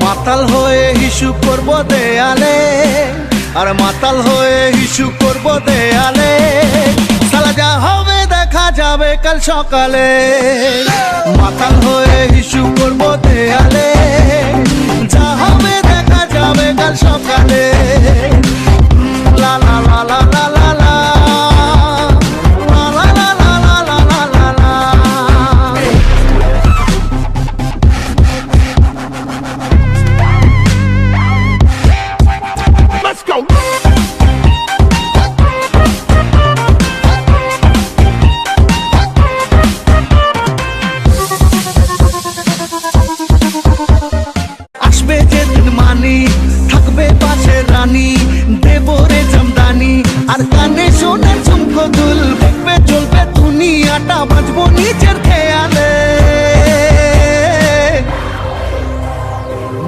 মাতাল হয়ে হিসু করব দেয়ালে, আর মাতাল হয়ে হিসু করব দেয়ালে। সালা যা হবে দেখা যাবে কাল সকালে। মাতাল হয়ে হিসু করব দেয়ালে, যা হবে দেখা যাবে কাল সকালে। লা লা লা লা লা লা লা। আসবে যেদিন মানি, থাকবে পাশে রানী, দেবরে জামদানি আর কানে সোনার ঝুমকো দুল। দেখবে চলবে দুনিয়াটা, বাঁচবো নিজের খেয়ালে।